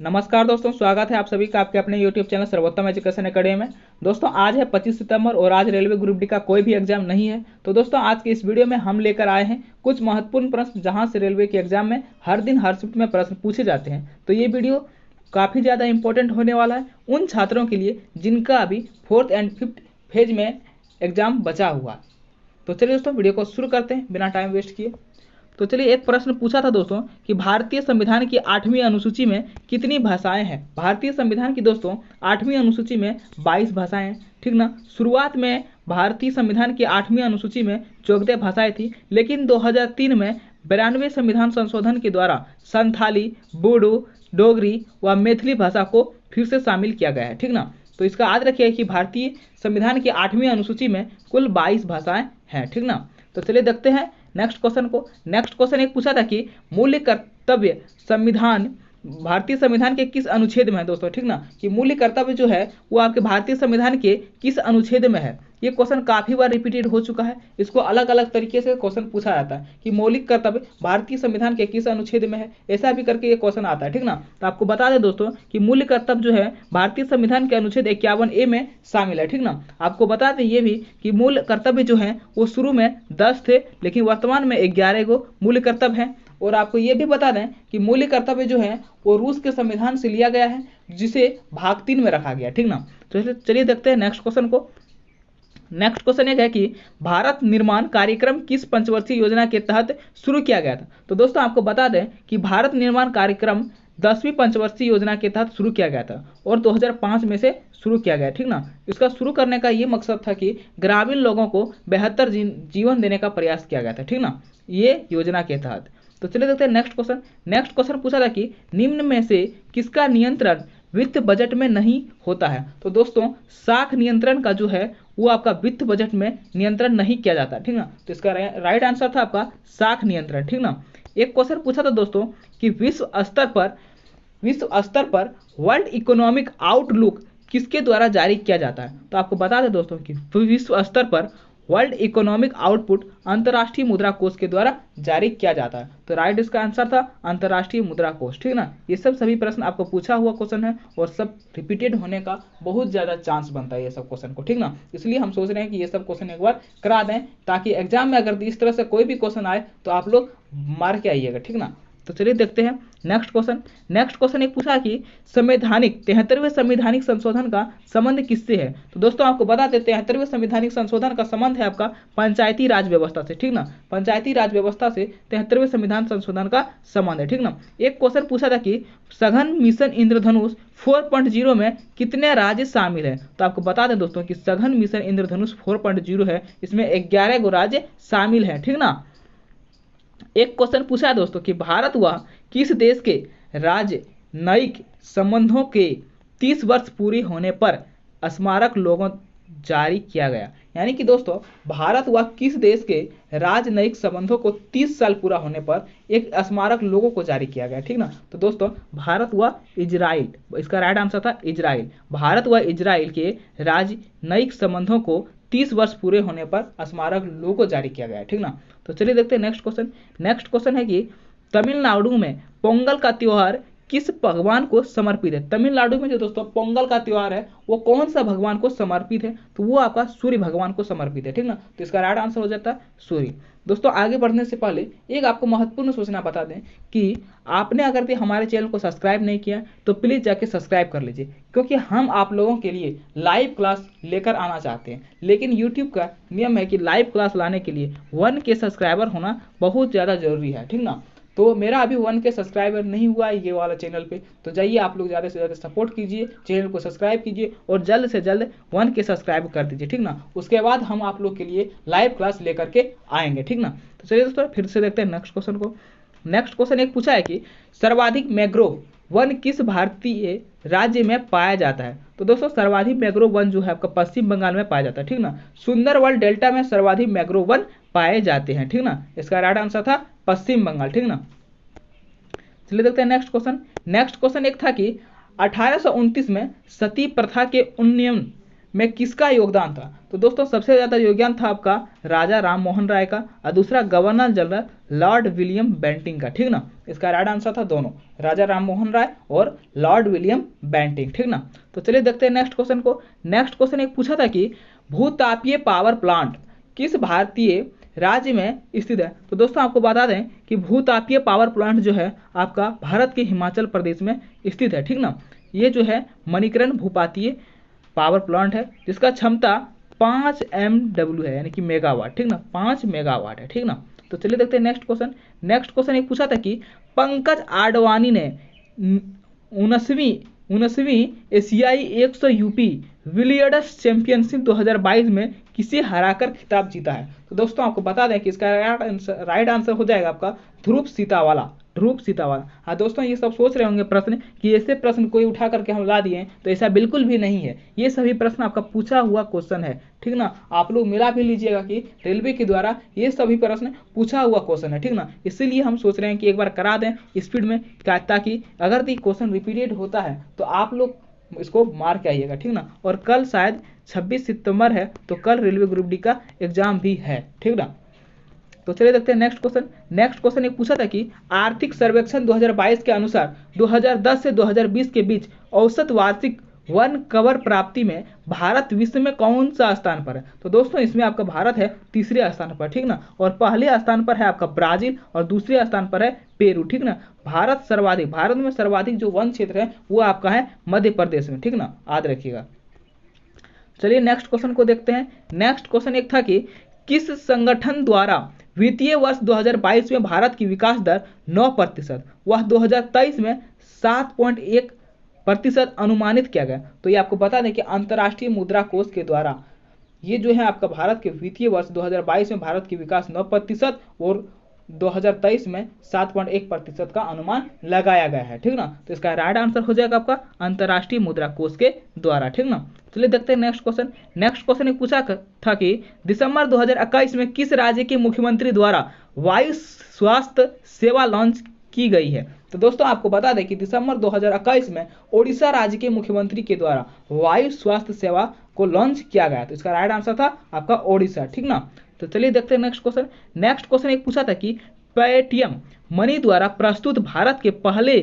नमस्कार दोस्तों, स्वागत है आप सभी का आपके अपने YouTube चैनल सर्वोत्तम एजुकेशन अकेडमी में। दोस्तों आज है 25 सितंबर और आज रेलवे ग्रुप डी का कोई भी एग्जाम नहीं है। तो दोस्तों आज के इस वीडियो में हम लेकर आए हैं कुछ महत्वपूर्ण प्रश्न जहां से रेलवे के एग्जाम में हर दिन हर शिफ्ट में प्रश्न पूछे जाते हैं। तो ये वीडियो काफ़ी ज़्यादा इंपॉर्टेंट होने वाला है उन छात्रों के लिए जिनका अभी 4th एंड 5th फेज में एग्जाम बचा हुआ। तो चलिए दोस्तों वीडियो को शुरू करते हैं बिना टाइम वेस्ट किए। तो चलिए एक प्रश्न पूछा था दोस्तों कि भारतीय संविधान की 8वीं अनुसूची में कितनी भाषाएं हैं। भारतीय संविधान की दोस्तों 8वीं अनुसूची में 22 भाषाएं हैं, ठीक ना। शुरुआत में भारतीय संविधान की 8वीं अनुसूची में 14 भाषाएं थी, लेकिन 2003 में 92वें संविधान संशोधन के द्वारा संथाली, बोडो, डोगरी व मैथिली भाषा को फिर से शामिल किया गया है, ठीक ना। तो इसका याद रखिए कि भारतीय संविधान की 8वीं अनुसूची में कुल 22 भाषाएं हैं, ठीक ना। तो चलिए देखते हैं नेक्स्ट क्वेश्चन को। नेक्स्ट क्वेश्चन एक पूछा था कि मूल्य कर्तव्य संविधान भारतीय संविधान के किस अनुच्छेद में है दोस्तों, ठीक ना। कि मूल्य कर्तव्य जो है वो आपके भारतीय संविधान के किस अनुच्छेद में है। ये क्वेश्चन काफी बार रिपीटेड हो चुका है। इसको अलग अलग तरीके से क्वेश्चन पूछा जाता है कि मौलिक कर्तव्य भारतीय संविधान के किस अनुच्छेद में है, ऐसा भी करके ये क्वेश्चन आता है, ठीक ना। तो आपको बता दें दोस्तों कि मूल्य कर्तव्य जो है भारतीय संविधान के अनुच्छेद 51A में शामिल है, ठीक ना। आपको बता दें ये भी कि मूल कर्तव्य जो है वो शुरू में 10 थे, लेकिन वर्तमान में 11 गो मूल्य कर्तव्य हैं। और आपको ये भी बता दें कि मूल्य कर्तव्य जो है वो रूस के संविधान से लिया गया है, जिसे भाग 3 में रखा गया, ठीक ना। तो चलिए देखते हैं नेक्स्ट क्वेश्चन को। नेक्स्ट क्वेश्चन एक है कि भारत निर्माण कार्यक्रम किस पंचवर्षीय योजना के तहत शुरू किया गया था। तो दोस्तों आपको बता दें कि भारत निर्माण कार्यक्रम 10वीं पंचवर्षीय योजना के तहत शुरू किया गया था और 2005 में से शुरू किया गया, ठीक ना। इसका शुरू करने का ये मकसद था कि ग्रामीण लोगों को बेहतर जीवन देने का प्रयास किया गया था, ठीक ना, ये योजना के तहत। तो चलिए देखते हैं नेक्स्ट क्वेश्चन। नेक्स्ट क्वेश्चन पूछा था कि निम्न में से किसका नियंत्रण वित्त बजट में नहीं होता है। तो दोस्तों साख नियंत्रण का जो है वो आपका वित्त बजट में नियंत्रण नहीं किया जाता, ठीक ना। तो इसका राइट आंसर था आपका साख नियंत्रण, ठीक ना। एक क्वेश्चन पूछा था दोस्तों कि विश्व स्तर पर वर्ल्ड इकोनॉमिक आउटलुक किसके द्वारा जारी किया जाता है। तो आपको बता दें दोस्तों कि विश्व स्तर पर वर्ल्ड इकोनॉमिक आउटपुट अंतर्राष्ट्रीय मुद्रा कोष के द्वारा जारी किया जाता है। तो राइट इसका आंसर था अंतर्राष्ट्रीय मुद्रा कोष, ठीक ना। ये सब सभी प्रश्न आपको पूछा हुआ क्वेश्चन है और सब रिपीटेड होने का बहुत ज्यादा चांस बनता है ये सब क्वेश्चन को, ठीक ना। इसलिए हम सोच रहे हैं कि ये सब क्वेश्चन एक बार करा दें ताकि एग्जाम में अगर इस तरह से कोई भी क्वेश्चन आए तो आप लोग मार के आइएगा, ठीक ना। तो चलिए देखते हैं नेक्स्ट क्वेश्चन। नेक्स्ट क्वेश्चन एक पूछा कि 73वें संवैधानिक संशोधन का संबंध किससे है। तो दोस्तों आपको बता देते हैं 73वें संवैधानिक संशोधन का संबंध है आपका पंचायती राज व्यवस्था से, ठीक ना। पंचायती राज व्यवस्था से 73वें संविधान संशोधन का संबंध है, ठीक ना। एक क्वेश्चन पूछा था कि सघन मिशन इंद्रधनुष 4.0 में कितने राज्य शामिल है। तो आपको बता दें दोस्तों कि सघन मिशन इंद्रधनुष 4.0 है, इसमें 11 गो राज्य शामिल है, ठीक ना। एक क्वेश्चन पूछा है दोस्तों कि भारत व किस देश के राजनयिक संबंधों के 30 वर्ष पूरे होने पर स्मारक लोगों जारी किया गया। यानी कि दोस्तों भारत व किस देश के राजनयिक संबंधों को 30 साल पूरा होने पर एक स्मारक लोगों को जारी किया गया, ठीक ना। तो दोस्तों भारत व इजराइल, इसका राइट आंसर था इजराइल। भारत व इजराइल के राजनयिक संबंधों को 30 वर्ष पूरे होने पर स्मारक लोगो जारी किया गया है, ठीक ना। तो चलिए देखते हैं नेक्स्ट क्वेश्चन। नेक्स्ट क्वेश्चन है कि तमिलनाडु में पोंगल का त्योहार किस भगवान को समर्पित है। तमिलनाडु में जो दोस्तों पोंगल का त्योहार है वो कौन सा भगवान को समर्पित है। तो वो आपका सूर्य भगवान को समर्पित है, ठीक ना। तो इसका राइट आंसर हो जाता है सूर्य। दोस्तों आगे बढ़ने से पहले एक आपको महत्वपूर्ण सूचना बता दें कि आपने अगर हमारे चैनल को सब्सक्राइब नहीं किया तो प्लीज जाके सब्सक्राइब कर लीजिए, क्योंकि हम आप लोगों के लिए लाइव क्लास लेकर आना चाहते हैं। लेकिन यूट्यूब का नियम है कि लाइव क्लास लाने के लिए 1K सब्सक्राइबर होना बहुत ज़्यादा जरूरी है, ठीक ना। तो मेरा अभी 1K सब्सक्राइबर नहीं हुआ है ये वाला चैनल पे, तो जाइए आप लोग ज़्यादा से ज़्यादा सपोर्ट कीजिए, चैनल को सब्सक्राइब कीजिए और जल्द से जल्द 1K सब्सक्राइब कर दीजिए, ठीक ना। उसके बाद हम आप लोग के लिए लाइव क्लास लेकर के आएंगे, ठीक ना। तो चलिए दोस्तों फिर से देखते हैं नेक्स्ट क्वेश्चन को। नेक्स्ट क्वेश्चन एक पूछा है कि सर्वाधिक मैंग्रोव वन किस भारतीय राज्य में पाया जाता है। तो दोस्तों सर्वाधिक मैंग्रोव वन जो है आपका पश्चिम बंगाल में पाया जाता है, ठीक ना। सुंदरवन डेल्टा में सर्वाधिक मैंग्रोव वन पाए जाते हैं, ठीक ना। इसका राइट आंसर था पश्चिम बंगाल, ठीक ना। चलिए देखते हैं नेक्स्ट क्वेश्चन। नेक्स्ट क्वेश्चन एक था कि 1829 में सती प्रथा के उन्मूलन में किसका योगदान था? तो दोस्तों सबसे ज्यादा योगदान था आपका राजा राम मोहन राय का और दूसरा governor general Lord William Bentinck का। ठीक ना, इसका राइट आंसर था दोनों, राजा राम मोहन राय और लॉर्ड विलियम बेंटिंग। ठीक ना, तो चलिए देखते हैं नेक्स्ट क्वेश्चन को। नेक्स्ट क्वेश्चन एक पूछा था कि भूतापीय पावर प्लांट किस भारतीय राज्य में स्थित है? तो दोस्तों आपको बता दें कि भूतापीय पावर प्लांट जो है आपका भारत के हिमाचल प्रदेश में स्थित है। ठीक ना, ये जो है मणिकरण भूपातीय पावर प्लांट है जिसका क्षमता 5 MW है, यानी कि मेगावाट। ठीक ना, 5 मेगावाट है। ठीक ना, तो चलिए देखते हैं नेक्स्ट क्वेश्चन। नेक्स्ट क्वेश्चन एक पूछा था कि पंकज आडवाणी ने 19वीं एशियाई 100 यूपी बिलियर्ड्स चैंपियनशिप 2022 में किसे हराकर खिताब जीता है? तो दोस्तों आपको बता दें कि इसका राइट आंसर हो जाएगा आपका ध्रुव सीतावाला। ध्रुव सीतावाला। हाँ दोस्तों, ये सब सोच रहे होंगे प्रश्न कि ऐसे प्रश्न कोई उठा करके हम ला दिए, तो ऐसा बिल्कुल भी नहीं है। ये सभी प्रश्न आपका पूछा हुआ क्वेश्चन है। ठीक ना, आप लोग मिला भी लीजिएगा कि रेलवे के द्वारा ये सभी प्रश्न पूछा हुआ क्वेश्चन है। ठीक ना, इसीलिए हम सोच रहे हैं कि एक बार करा दें स्पीड में, ताकि अगर ये क्वेश्चन रिपीटेड होता है तो आप लोग इसको मार के आइएगा। ठीक ना, और कल शायद 26 सितंबर है, तो कल रेलवे ग्रुप डी का एग्जाम भी है। ठीक ना, तो चलिए देखते हैं नेक्स्ट क्वेश्चन। नेक्स्ट क्वेश्चन एक पूछा था कि आर्थिक सर्वेक्षण 2022 के अनुसार 2010 से 2020 के बीच औसत वार्षिक वन कवर प्राप्ति में भारत विश्व में कौन सा स्थान पर है? तो दोस्तों इसमें आपका भारत है तीसरे स्थान पर। ठीक ना, और पहले स्थान पर है आपका ब्राजील और दूसरे स्थान पर है पेरू। ठीक ना, भारत में सर्वाधिक जो वन क्षेत्र है वो आपका है मध्य प्रदेश में। ठीक ना, याद रखिएगा। चलिए नेक्स्ट क्वेश्चन को देखते हैं। नेक्स्ट क्वेश्चन एक था कि किस संगठन द्वारा वित्तीय वर्ष 2022 में भारत की विकास दर 9%, वह 2023 में 7.1% अनुमानित किया गया? तो ये आपको बता दें कि अंतर्राष्ट्रीय मुद्रा कोष के द्वारा ये जो है आपका भारत के वित्तीय वर्ष 2022 में भारत की विकास 9% और 2023 में 7.1% का अनुमान लगाया गया है। ठीक ना, तो इसका राइट आंसर हो जाएगा आपका अंतर्राष्ट्रीय मुद्रा कोष के द्वारा। ठीक ना, चलिए देखते हैं नेक्स्ट क्वेश्चन। नेक्स्ट क्वेश्चन एक पूछा था कि दिसंबर 2021 में किस राज्य के मुख्यमंत्री द्वारा वायु स्वास्थ्य सेवा लॉन्च की गई है? तो दोस्तों आपको बता दें कि दिसंबर 2021 में ओडिशा राज्य के मुख्यमंत्री के द्वारा वायु स्वास्थ्य सेवा को लॉन्च किया गया। तो इसका राइट आंसर था आपका ओडिशा। ठीक ना, तो चलिए देखते हैं नेक्स्ट क्वेश्चन। नेक्स्ट क्वेश्चन एक पूछा था कि पेटीएम मनी द्वारा प्रस्तुत भारत के पहले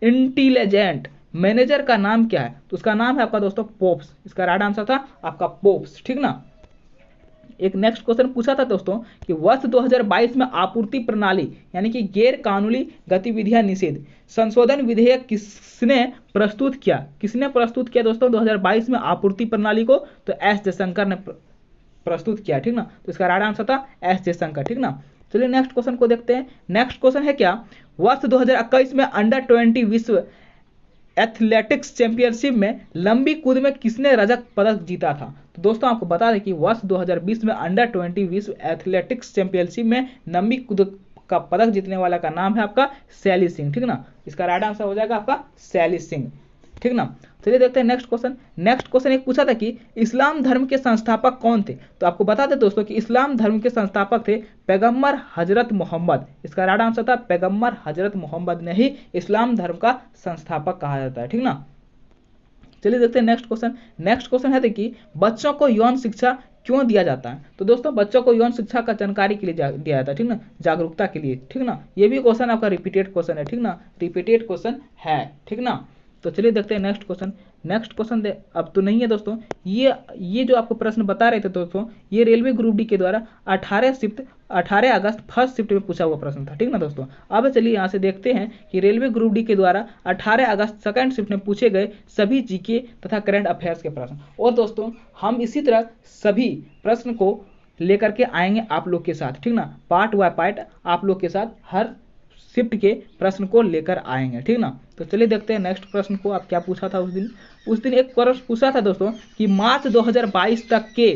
इंटेलिजेंट मैनेजर का नाम क्या है? तो उसका नाम है आपका दोस्तों पोप्स। इसका राइट आंसर था आपका पोप्स। ठीक ना, एक नेक्स्ट क्वेश्चन पूछा था दोस्तों कि वर्ष 2022 में आपूर्ति प्रणाली यानी कि गैर कानूनी गतिविधियां निषेध संशोधन विधेयक किसने प्रस्तुत किया? किसने प्रस्तुत किया दोस्तों 2022 में आपूर्ति प्रणाली को? तो एस जयशंकर ने प्रस्तुत किया। ठीक ना, तो इसका राइट आंसर था एस जयशंकर। ठीक ना, चलिए नेक्स्ट क्वेश्चन को देखते हैं। नेक्स्ट क्वेश्चन है क्या वर्ष 2021 में अंडर-20 विश्व एथलेटिक्स चैंपियनशिप में लंबी कूद में किसने रजत पदक जीता था? तो दोस्तों आपको बता दें कि वर्ष 2020 में अंडर-20 विश्व एथलेटिक्स चैंपियनशिप में लंबी कूद का पदक जीतने वाला का नाम है आपका शैली सिंह। ठीक ना, इसका राइट आंसर हो जाएगा आपका शैली सिंह। ठीक ना, चलिए देखते हैं नेक्स्ट क्वेश्चन। नेक्स्ट क्वेश्चन एक पूछा था कि इस्लाम धर्म के संस्थापक कौन थे? तो आपको बता दें दोस्तों कि इस्लाम धर्म के संस्थापक थे पैगंबर हजरत मोहम्मद। इसका राइट आंसर था पैगंबर हजरत मोहम्मद ने ही इस्लाम धर्म का संस्थापक कहा जाता है। ठीक ना, चलिए देखते हैं नेक्स्ट क्वेश्चन। नेक्स्ट क्वेश्चन है कि बच्चों को यौन शिक्षा क्यों दिया जाता है? तो दोस्तों बच्चों को यौन शिक्षा का जानकारी के लिए दिया जाता है। ठीक ना, जागरूकता के लिए। ठीक ना, ये भी क्वेश्चन आपका रिपीटेड क्वेश्चन है। ठीक ना, रिपीटेड क्वेश्चन है। ठीक ना, तो चलिए देखते हैं नेक्स्ट क्वेश्चन। नेक्स्ट क्वेश्चन अब तो नहीं है दोस्तों, ये जो आपको प्रश्न बता रहे थे दोस्तों, ये रेलवे ग्रुप डी के द्वारा 18 अगस्त फर्स्ट शिफ्ट में पूछा हुआ प्रश्न था। ठीक ना दोस्तों, अब चलिए यहाँ से देखते हैं कि रेलवे ग्रुप डी के द्वारा 18 अगस्त सेकंड शिफ्ट में पूछे गए सभी जीके तथा करंट अफेयर्स के प्रश्न। और दोस्तों हम इसी तरह सभी प्रश्न को लेकर के आएंगे आप लोग के साथ। ठीक ना, पार्ट बाय पार्ट आप लोग के साथ हर शिफ्ट के प्रश्न को लेकर आएंगे। ठीक ना, तो चलिए देखते हैं नेक्स्ट प्रश्न को। आप क्या पूछा था उस दिन एक प्रश्न पूछा था दोस्तों कि मार्च 2022 तक के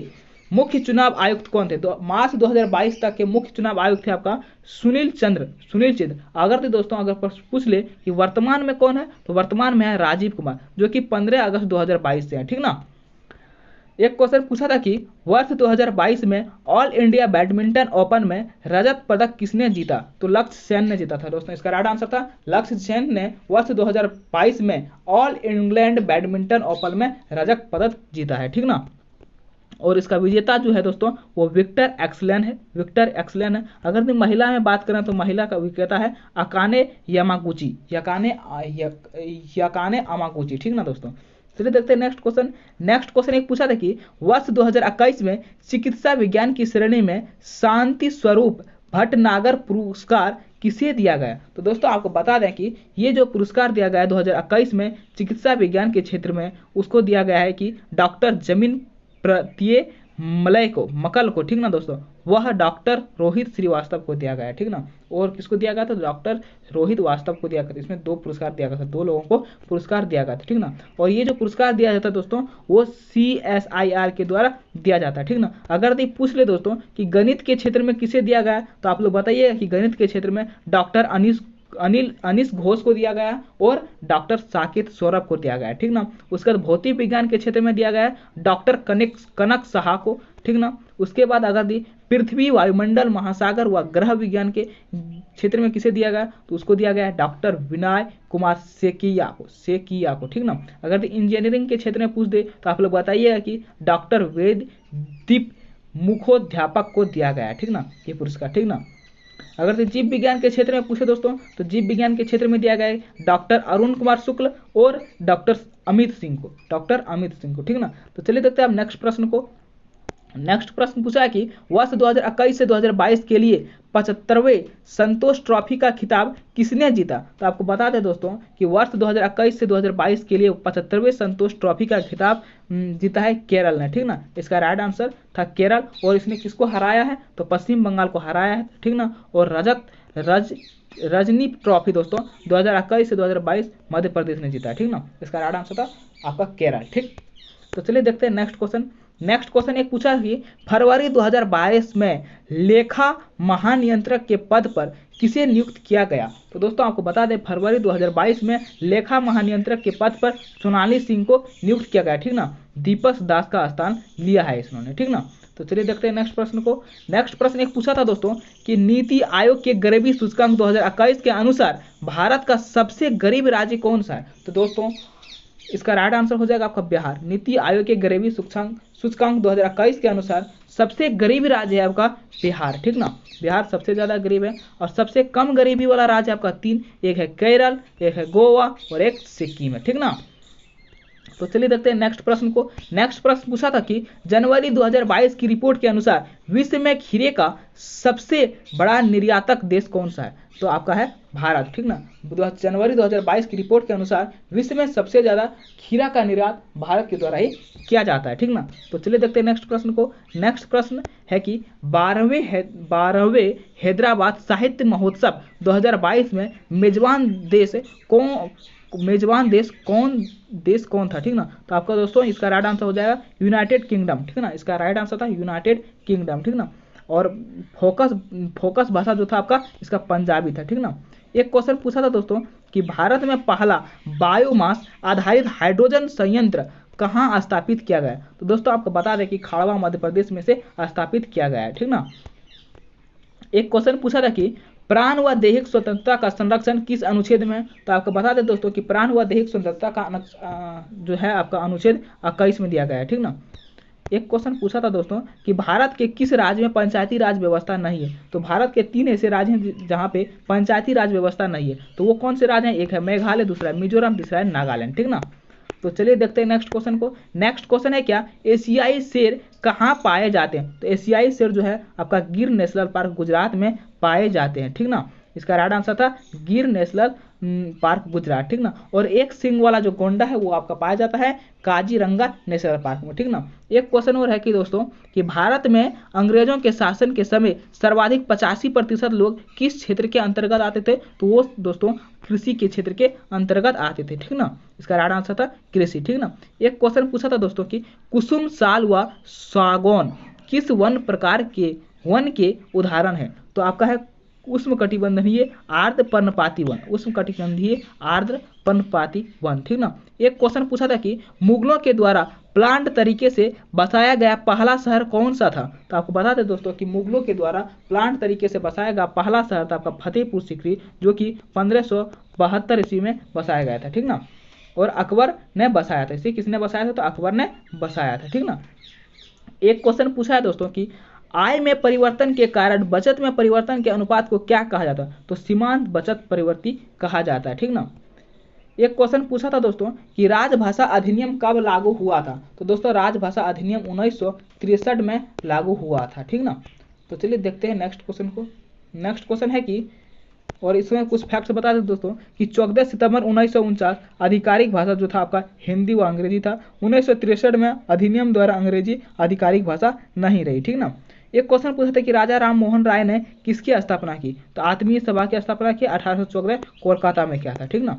मुख्य चुनाव आयुक्त कौन थे? तो मार्च 2022 तक के मुख्य चुनाव आयुक्त थे आपका सुनील चंद्र। अगर प्रश्न पूछ ले कि वर्तमान में कौन है, तो वर्तमान में है राजीव कुमार, जो कि 15 अगस्त 2022 से है। ठीक ना, एक क्वेश्चन पूछा था कि वर्ष 2022 में ऑल इंडिया बैडमिंटन ओपन में रजत पदक किसने जीता? तो लक्ष्य सेन ने जीता था दोस्तों। इसका राइट आंसर था लक्ष्य सेन ने वर्ष 2022 में ऑल इंग्लैंड बैडमिंटन ओपन में रजत पदक जीता है। ठीक ना, और इसका विजेता जो है दोस्तों वो विक्टर एक्सलेन है, विक्टर एक्सलेन है। अगर तुम महिला में बात करें तो महिला का विजेता है अकाने यामागुची, यकाने अमागुची, ठीक ना दोस्तों। चलिए देखते हैं नेक्स्ट क्वेश्चन। नेक्स्ट क्वेश्चन एक पूछा था कि वर्ष 2021 में चिकित्सा विज्ञान की श्रेणी में शांति स्वरूप भटनागर पुरस्कार किसे दिया गया। तो दोस्तों आपको बता दें कि ये जो पुरस्कार दिया गया है 2021 में चिकित्सा विज्ञान के क्षेत्र में, उसको दिया गया है कि डॉक्टर जमीन प्रत्यय मकल को, ठीक ना दोस्तों। वह डॉक्टर रोहित श्रीवास्तव को दिया गया है, ठीक ना। और किसको दिया गया था, तो डॉक्टर रोहित वास्तव को दिया गया था। इसमें 2 पुरस्कार दिया गया था, 2 लोगों को पुरस्कार दिया गया था, ठीक ना। और ये जो पुरस्कार दिया जाता है दोस्तों वो CSIR के द्वारा दिया जाता है, ठीक ना। अगर ये पूछ ले दोस्तों कि गणित के क्षेत्र में किसे दिया गया, तो आप लोग बताइए कि गणित के क्षेत्र में डॉक्टर अनिश घोष को दिया गया और डॉक्टर साकेत सौरभ को दिया गया, ठीक ना। उसके बाद भौतिक विज्ञान के क्षेत्र में दिया गया डॉक्टर कनक साहा को, ठीक ना। उसके बाद अगर दी पृथ्वी वायुमंडल महासागर व ग्रह विज्ञान के क्षेत्र में किसे दिया गया, तो उसको दिया गया डॉक्टर विनय कुमार सेकिया को, ठीक ना। अगर इंजीनियरिंग के क्षेत्र में पूछ दे तो आप लोग बताइएगा कि डॉक्टर वेद दीप मुखोध्यापक को दिया गया है, ठीक ना, ये पुरस्कार, ठीक ना। अगर तो जीव विज्ञान के क्षेत्र में पूछे दोस्तों तो जीव विज्ञान के क्षेत्र में दिया गया है डॉक्टर अरुण कुमार शुक्ल और डॉक्टर अमित सिंह को, ठीक ना। तो चलिए देखते हैं अब नेक्स्ट प्रश्न को। नेक्स्ट प्रश्न पूछा है कि वर्ष 2021 से 2022 के लिए 75वें संतोष ट्रॉफी का खिताब किसने जीता। तो आपको बता दें दोस्तों कि वर्ष 2021 से 2022 के लिए 75वें संतोष ट्रॉफी का खिताब जीता है केरल ने, ठीक ना। इसका राइट आंसर था केरल। और इसने किसको हराया है, तो पश्चिम बंगाल को हराया है, ठीक ना। और रजनी ट्रॉफी दोस्तों 2021 से 2022 मध्य प्रदेश ने जीता है, ठीक ना। इसका राइट आंसर था आपका केरल, ठीक। तो चलिए देखते हैं नेक्स्ट क्वेश्चन। नेक्स्ट क्वेश्चन एक पूछा कि फरवरी 2022 में लेखा महानियंत्रक के पद पर किसे नियुक्त किया गया। तो दोस्तों आपको बता दें फरवरी 2022 में लेखा महानियंत्रक के पद पर सोनाली सिंह को नियुक्त किया गया, ठीक ना। दीपक दास का स्थान लिया है इन्होंने, ठीक ना। तो चलिए देखते हैं नेक्स्ट प्रश्न को। नेक्स्ट प्रश्न एक पूछा था दोस्तों कि नीति आयोग के गरीबी सूचकांक 2021 के अनुसार भारत का सबसे गरीब राज्य कौन सा है। तो दोस्तों इसका राइट आंसर हो जाएगा आपका बिहार। नीति आयोग के गरीबी सूचकांक 2021 के अनुसार सबसे गरीब राज्य है आपका बिहार, ठीक ना। बिहार सबसे ज्यादा गरीब है। और सबसे कम गरीबी वाला राज्य आपका 3, एक है केरल, एक है गोवा और एक सिक्किम है, ठीक ना। तो चलिए देखते हैं नेक्स्ट प्रश्न को। नेक्स्ट प्रश्न पूछा था कि जनवरी 2022 की रिपोर्ट के अनुसार विश्व में खीरे का सबसे बड़ा निर्यातक देश कौन सा है। तो आपका है भारत, ठीक ना। जनवरी 2022 की रिपोर्ट के अनुसार विश्व में सबसे ज्यादा खीरा का निर्यात भारत के द्वारा ही किया जाता है, ठीक ना। तो चलिए देखते हैं नेक्स्ट प्रश्न को। नेक्स्ट प्रश्न है कि 12वें हैदराबाद साहित्य महोत्सव 2022 में मेजबान देश कौन था, ठीक ना। तो आपका दोस्तों इसका राइट आंसर हो जाएगा यूनाइटेड किंगडम, ठीक ना। इसका राइट आंसर था यूनाइटेड किंगडम, ठीक ना। और फोकस भाषा जो था आपका इसका पंजाबी था, ठीक ना। एक क्वेश्चन पूछा था दोस्तों कि भारत में पहला बायोमास आधारित हाइड्रोजन संयंत्र कहाँ स्थापित किया गया। तो दोस्तों आपको बता दें कि खाड़वा मध्य प्रदेश में से स्थापित किया गया है, ठीक ना। एक क्वेश्चन पूछा था कि प्राण व दैहिक स्वतंत्रता का संरक्षण किस अनुच्छेद में। तो आपको बता दें दोस्तों कि प्राण व दैहिक स्वतंत्रता का जो है आपका अनुच्छेद 21 में दिया गया है, ठीक ना। एक क्वेश्चन पूछा था दोस्तों कि भारत के किस राज्य में पंचायती राज व्यवस्था नहीं है। तो भारत के 3 ऐसे राज्य हैं जहाँ पे पंचायती राज व्यवस्था नहीं है। तो वो कौन से राज्य हैं, एक है मेघालय, दूसरा है मिजोरम, तीसरा है नागालैंड, ठीक ना। तो चलिए देखते हैं नेक्स्ट क्वेश्चन को। नेक्स्ट क्वेश्चन है क्या एशियाई शेर कहाँ पाए जाते हैं। तो एशियाई शेर जो है आपका गिर नेशनल पार्क गुजरात में पाए जाते हैं, ठीक ना। इसका राइट आंसर था गिर नेशनल पार्क गुजरात, ठीक ना। और एक सिंग वाला जो गोंडा है वो आपका पाया जाता है काजीरंगा नेशनल पार्क में, ठीक ना। एक क्वेश्चन और है कि दोस्तों कि भारत में अंग्रेजों के शासन के समय सर्वाधिक 85% लोग किस क्षेत्र के अंतर्गत आते थे। तो वो दोस्तों कृषि के क्षेत्र के अंतर्गत आते थे, ठीक ना। इसका राइट आंसर था कृषि, ठीक ना। एक क्वेश्चन पूछा था दोस्तों कि कुसुम साल व सागौन किस वन प्रकार के वन के उदाहरण है। तो आपका है उष्णकटिबंधीय आर्द्र पर्णपाती वन, उष्णकटिबंधीय आर्द्र पर्णपाती वन, ठीक ना। एक क्वेश्चन पूछा था कि मुगलों के द्वारा प्लांट तरीके से बसाया गया पहला शहर कौन सा था। तो आपको बता दें दोस्तों कि मुगलों के द्वारा प्लांट तरीके से बसाया गया पहला शहर था आपका फतेहपुर सीकरी, जो कि 1572 ईस्वी में बसाया गया था, ठीक ना। और अकबर ने बसाया था। इसे किसने बसाया था, तो अकबर ने बसाया था, ठीक ना। एक क्वेश्चन पूछा है दोस्तों कि आय में परिवर्तन के कारण बचत में परिवर्तन के अनुपात को क्या कहा जाता है? तो सीमांत बचत परिवर्ती कहा जाता है, ठीक ना। एक क्वेश्चन पूछा था दोस्तों कि राजभाषा अधिनियम कब लागू हुआ था? तो दोस्तों राजभाषा अधिनियम 1963 में लागू हुआ था, ठीक ना। तो चलिए देखते हैं नेक्स्ट क्वेश्चन को। नेक्स्ट क्वेश्चन है कि, और इसमें कुछ फैक्ट्स बता दें दोस्तों कि 14 सितंबर 1949 आधिकारिक भाषा जो था आपका हिंदी व अंग्रेजी था। 1963 में अधिनियम द्वारा अंग्रेजी आधिकारिक भाषा नहीं रही, ठीक ना। एक क्वेश्चन पूछा था कि राजा राम मोहन राय ने किसकी स्थापना की? तो आत्मीय सभा की स्थापना की 1814 कोलकाता में किया था, ठीक ना।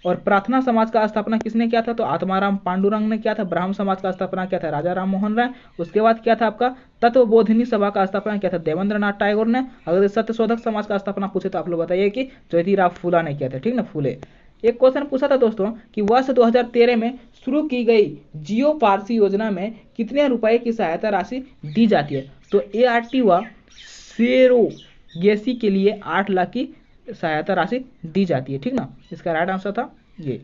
और प्रार्थना समाज का स्थापना किसने किया था? तो आत्माराम पांडुरंग ने किया था। ब्राह्म समाज का स्थापना किया था राजा राम मोहन राय। उसके बाद किया था आपका तत्वबोधिनी सभा का स्थापना किया था देवेंद्र नाथ टैगोर ने। अगर सत्यशोधक समाज का स्थापना पूछे तो आप लोग बताइए कि ज्योतिराव फूला ने किया था, ठीक ना, फूले। एक क्वेश्चन पूछा था दोस्तों कि वर्ष 2013 में शुरू की गई जियो पारसी योजना में कितने रुपए की सहायता राशि दी जाती है? तो ART व सेरोगेसी के लिए 8 लाख की सहायता राशि दी जाती है, ठीक ना। इसका राइट आंसर था ये।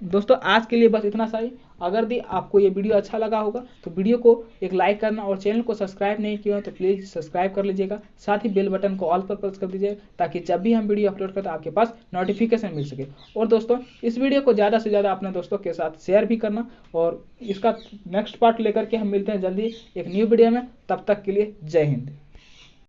दोस्तों आज के लिए बस इतना सा ही। अगर आपको ये वीडियो अच्छा लगा होगा तो वीडियो को एक लाइक करना, और चैनल को सब्सक्राइब नहीं किया तो प्लीज़ सब्सक्राइब कर लीजिएगा। साथ ही बेल बटन को ऑल पर प्रेस कर दीजिएगा ताकि जब भी हम वीडियो अपलोड करते हैं आपके पास नोटिफिकेशन मिल सके। और दोस्तों इस वीडियो को ज़्यादा से ज़्यादा अपने दोस्तों के साथ शेयर भी करना, और इसका नेक्स्ट पार्ट लेकर के हम मिलते हैं जल्दी एक न्यू वीडियो में। तब तक के लिए जय हिंद।